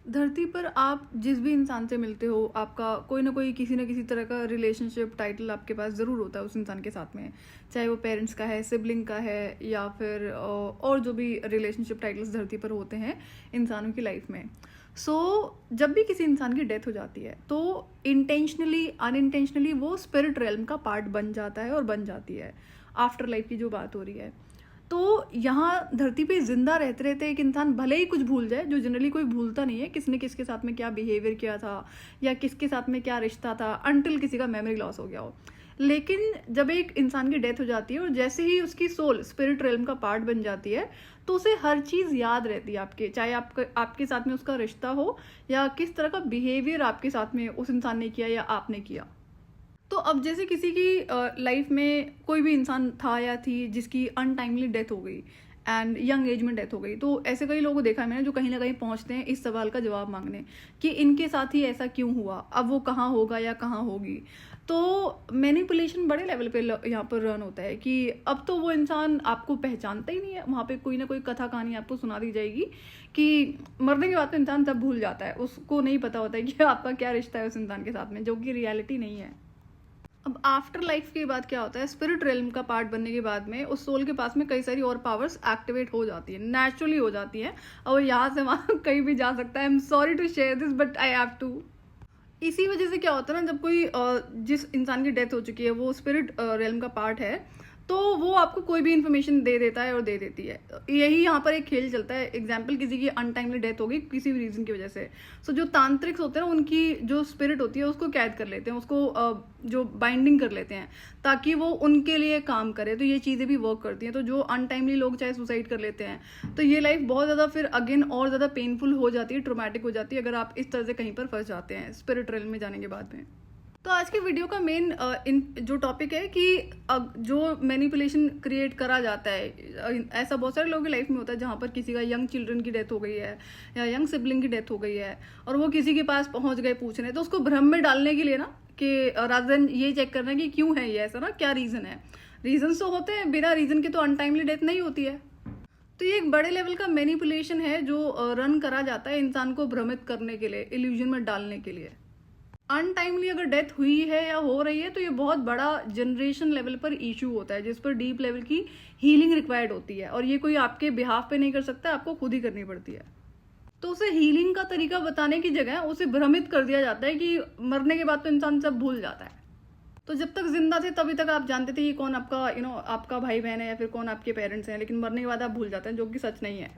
धरती पर आप जिस भी इंसान से मिलते हो, आपका कोई ना कोई किसी न किसी तरह का रिलेशनशिप टाइटल आपके पास ज़रूर होता है उस इंसान के साथ में। चाहे वो पेरेंट्स का है, सिबलिंग का है, या फिर और जो भी रिलेशनशिप टाइटल्स धरती पर होते हैं इंसानों की लाइफ में। जब भी किसी इंसान की डेथ हो जाती है तो इंटेंशनली अनइंटेंशनली वो स्पिरिट रेल्म का पार्ट बन जाता है और बन जाती है। आफ्टर लाइफ की जो बात हो रही है, तो यहाँ धरती पे जिंदा रहते रहते एक इंसान भले ही कुछ भूल जाए, जो जनरली कोई भूलता नहीं है, किसने किसके साथ में क्या बिहेवियर किया था या किसके साथ में क्या रिश्ता था, अनटिल किसी का मेमोरी लॉस हो गया हो। लेकिन जब एक इंसान की डेथ हो जाती है और जैसे ही उसकी सोल स्पिरिट रेल्म का पार्ट बन जाती है, तो उसे हर चीज़ याद रहती है आपके, चाहे आपके साथ में उसका रिश्ता हो या किस तरह का बिहेवियर आपके साथ में उस इंसान ने किया या आपने किया। तो अब जैसे किसी की लाइफ में कोई भी इंसान था या थी जिसकी अनटाइमली डेथ हो गई एंड यंग एज में डेथ हो गई, तो ऐसे कई लोगों को देखा है मैंने जो कहीं ना कहीं पहुंचते हैं इस सवाल का जवाब मांगने कि इनके साथ ही ऐसा क्यों हुआ, अब वो कहाँ होगा या कहाँ होगी। तो मैनिपुलेशन बड़े लेवल पे यहाँ पर रन होता है कि अब तो वो इंसान आपको पहचानता ही नहीं है, वहाँ पे कोई ना कोई कथा कहानी आपको सुना दी जाएगी कि मरने के बाद तो इंसान तब भूल जाता है, उसको नहीं पता होता है कि आपका क्या रिश्ता है उस इंसान के साथ में, जो कि रियलिटी नहीं है। अब आफ्टर लाइफ के बाद क्या होता है, स्पिरिट रेल्म का पार्ट बनने के बाद में उस सोल के पास में कई सारी और पावर्स एक्टिवेट हो जाती है, नेचुरली हो जाती है, और यहाँ से वहाँ कहीं भी जा सकता है। I am sorry to share this but I have to. इसी वजह से क्या होता है ना, जब कोई जिस इंसान की डेथ हो चुकी है वो स्पिरिट रेल्म का पार्ट है, तो वो आपको कोई भी इंफॉर्मेशन दे देता है और दे देती है। यही यहाँ पर एक खेल चलता है। एग्जाम्पल, किसी की अनटाइमली डेथ होगी किसी भी रीजन की वजह से, सो जो तांत्रिक्स होते हैं ना, उनकी जो स्पिरिट होती है उसको कैद कर लेते हैं, उसको जो बाइंडिंग कर लेते हैं ताकि वो उनके लिए काम करे। तो ये चीज़ें भी वर्क करती हैं। तो जो अनटाइमली लोग चाहे सुसाइड कर लेते हैं, तो ये लाइफ बहुत ज़्यादा फिर अगेन और ज़्यादा पेनफुल हो जाती है, ट्रोमैटिक हो जाती है अगर आप इस तरह से कहीं पर फंस जाते हैं स्पिरिट रेल्म में जाने के बाद में। तो आज के वीडियो का मेन जो टॉपिक है कि जो मैनिपुलेशन क्रिएट करा जाता है, ऐसा बहुत सारे लोगों की लाइफ में होता है जहाँ पर किसी का यंग चिल्ड्रन की डेथ हो गई है या यंग सिबलिंग की डेथ हो गई है और वो किसी के पास पहुंच गए पूछने, तो उसको भ्रम में डालने के लिए ना, कि रादर देन ये चेक करना कि क्यों है ये ऐसा ना, क्या रीजन है। रीजन तो होते हैं, बिना रीजन के तो अनटाइमली डेथ नहीं होती है। तो ये एक बड़े लेवल का मैनिपुलेशन है जो रन करा जाता है इंसान को भ्रमित करने के लिए, इल्यूजन में डालने के लिए। अनटाइमली अगर डेथ हुई है या हो रही है तो ये बहुत बड़ा जनरेशन लेवल पर इशू होता है, जिस पर डीप लेवल की हीलिंग रिक्वायर्ड होती है, और ये कोई आपके बिहाफ पे नहीं कर सकता, आपको खुद ही करनी पड़ती है। तो उसे हीलिंग का तरीका बताने की जगह उसे भ्रमित कर दिया जाता है कि मरने के बाद तो इंसान सब भूल जाता है। तो जब तक जिंदा थे तभी तक आप जानते थे कि कौन आपका आपका भाई बहन है या फिर कौन आपके पेरेंट्स हैं, लेकिन मरने के बाद आप भूल जाते हैं, जो कि सच नहीं है।